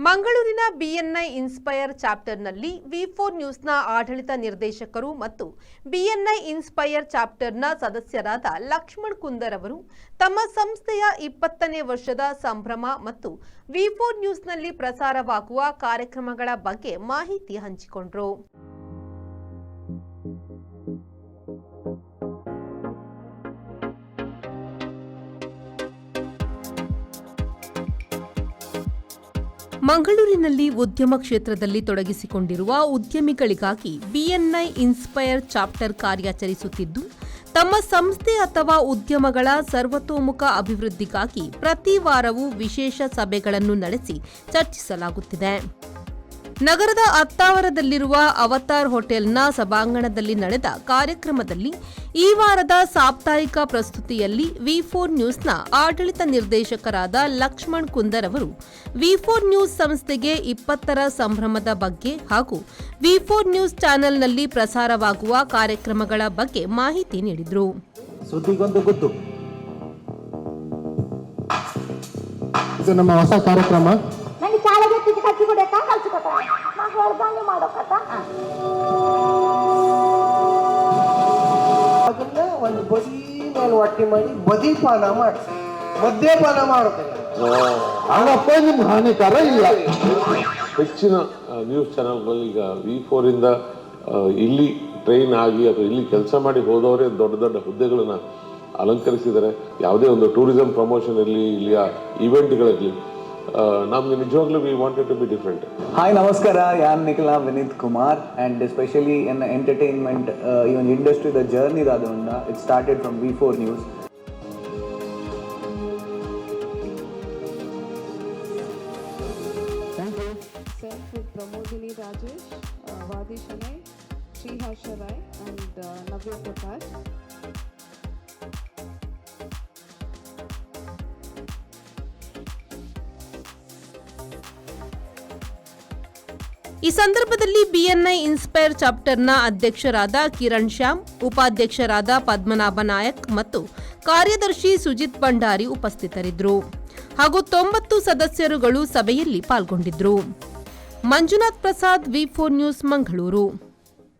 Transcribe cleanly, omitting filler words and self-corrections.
ಮಂಗಳೂರಿನ ಬಿಎನ್ಐ ಇನ್ಸ್ಪೈರ್ ಚಾಪ್ಟರ್ನಲ್ಲಿ ವಿ4 ನ್ಯೂಸ್ನ ಆಡಳಿತ ನಿರ್ದೇಶಕರು ಮತ್ತು ಬಿಎನ್ಐ ಇನ್ಸ್ಪೈರ್ ಚಾಪ್ಟರ್ನ ಸದಸ್ಯರಾದ ಲಕ್ಷ್ಮಣ್ ಕುಂದರ್ ಅವರು ತಮ್ಮ ಸಂಸ್ಥೆಯ 20ನೇ ವರ್ಷದ ಸಂಭ್ರಮ ಮತ್ತು ವಿ4 ನ್ಯೂಸ್ನಲ್ಲಿ ಪ್ರಸಾರವಾಗುವ ಕಾರ್ಯಕ್ರಮಗಳ ಬಗ್ಗೆ ಮಾಹಿತಿ ಹಂಚಿಕೊಂಡರು. ಮಂಗಳೂರಿನಲ್ಲಿ ಉದ್ಯಮ ಕ್ಷೇತ್ರದಲ್ಲಿ ತೊಡಗಿಸಿಕೊಂಡಿರುವ ಉದ್ಯಮಿಗಳಿಗಾಗಿ ಬಿಎನ್ಐ ಇನ್ಸ್ಪೈರ್ ಚಾಪ್ಟರ್ ಕಾರ್ಯಾಚರಿಸುತ್ತಿದ್ದು, ತಮ್ಮ ಸಂಸ್ಥೆ ಅಥವಾ ಉದ್ಯಮಗಳ ಸರ್ವತೋಮುಖ ಅಭಿವೃದ್ಧಿಗಾಗಿ ಪ್ರತಿ ವಾರವೂ ವಿಶೇಷ ಸಭೆಗಳನ್ನು ನಡೆಸಿ ಚರ್ಚಿಸಲಾಗುತ್ತಿದೆ. ನಗರದ ಅತ್ತಾವರದಲ್ಲಿರುವ ಅವತಾರ್ ಹೋಟೆಲ್ನ ಸಭಾಂಗಣದಲ್ಲಿ ನಡೆದ ಕಾರ್ಯಕ್ರಮದಲ್ಲಿ ಈ ವಾರದ ಸಾಪ್ತಾಹಿಕ ಪ್ರಸ್ತುತಿಯಲ್ಲಿ ವಿ4 ನ್ಯೂಸ್ನ ಆಡಳಿತ ನಿರ್ದೇಶಕರಾದ ಲಕ್ಷ್ಮಣ್ ಕುಂದರ್ ಅವರು ವಿ4 ನ್ಯೂಸ್ ಸಂಸ್ಥೆಗೆ 20ರ ಸಂಭ್ರಮದ ಬಗ್ಗೆ ಹಾಗೂ ವಿ4 ನ್ಯೂಸ್ ಚಾನೆಲ್ನಲ್ಲಿ ಪ್ರಸಾರವಾಗುವ ಕಾರ್ಯಕ್ರಮಗಳ ಬಗ್ಗೆ ಮಾಹಿತಿ ನೀಡಿದರು. ಸುದ್ದಿಗೊಂದು ಗುದ್ದು, ಇದು ನಮ್ಮ ಹೊಸ ಕಾರ್ಯಕ್ರಮ. ನನಗೆ ಶಾಲೆಗೆ ತಿಂಡಿ ಕಚ್ಚಿ ಕೊಡಬೇಕಾ ಕಲ್ಸಿಕೊಟ್ಟ ನಾ ಹೇಳ್ದಂಗೆ ಮಾಡೋಕತ್ತ ಅದನ್ನ ಒಂದು ಬದಿ ಮೇಲೆ ಒಟ್ಟಿ ಮಾಡಿ ಬದಿಪಾನ ಮಾಡಿಸಿ ಮದ್ಯಪಾನ ಮಾಡೋದಿಲ್ಲ. ಹಂಗಪ್ಪ ನಿಮ್ಗೆ ಹಾನಿಕಾರ ಇಲ್ಲ. ಹೆಚ್ಚಿನ ನ್ಯೂಸ್ ಚಾನೆಲ್ಗಳು ಈಗ ವಿ4 ಇಂದ ಇಲ್ಲಿ ಟ್ರೈನ್ ಆಗಿ ಅಥವಾ ಇಲ್ಲಿ ಕೆಲಸ ಮಾಡಿ ಹೋದವರೇ ದೊಡ್ಡ ದೊಡ್ಡ ಹುದ್ದೆಗಳನ್ನ ಅಲಂಕರಿಸಿದ್ದಾರೆ. ಯಾವುದೇ ಒಂದು ಟೂರಿಸಂ ಪ್ರಮೋಷನ್ ಇರಲಿ, ಇಲ್ಲಿಯ ಈವೆಂಟ್ಗಳಲ್ಲಿ ನಮ್ಗೆ ನಿಜವಾಗ್ಲೂ we wanted to be different. Hi ನಮಸ್ಕಾರ, ಯಾನ್ ನಿಖಿಲ Vineet Kumar and especially in the entertainment even industry the journey radunda it started from V4 News. Thank you. Self with Pramodini Rajesh, Vadi Shanai, Srihasha Rai and Navya Prakash. ಈ ಸಂದರ್ಭದಲ್ಲಿ ಬಿಎನ್ಐ inspire ಚಾಪ್ಟರ್ನ ಅಧ್ಯಕ್ಷರಾದ ಕಿರಣ್ ಶ್ಯಾಮ್, ಉಪಾಧ್ಯಕ್ಷರಾದ ಪದ್ಮನಾಭ ನಾಯಕ್ ಮತ್ತು ಕಾರ್ಯದರ್ಶಿ ಸುಜಿತ್ ಭಂಡಾರಿ ಉಪಸ್ಥಿತರಿದ್ದರು ಹಾಗೂ 90 ಸದಸ್ಯರುಗಳು ಸಭೆಯಲ್ಲಿ ಪಾಲ್ಗೊಂಡಿದ್ದರು. ಮಂಜುನಾಥ್ ಪ್ರಸಾದ್, ವಿ4 ನ್ಯೂಸ್, ಮಂಗಳೂರು.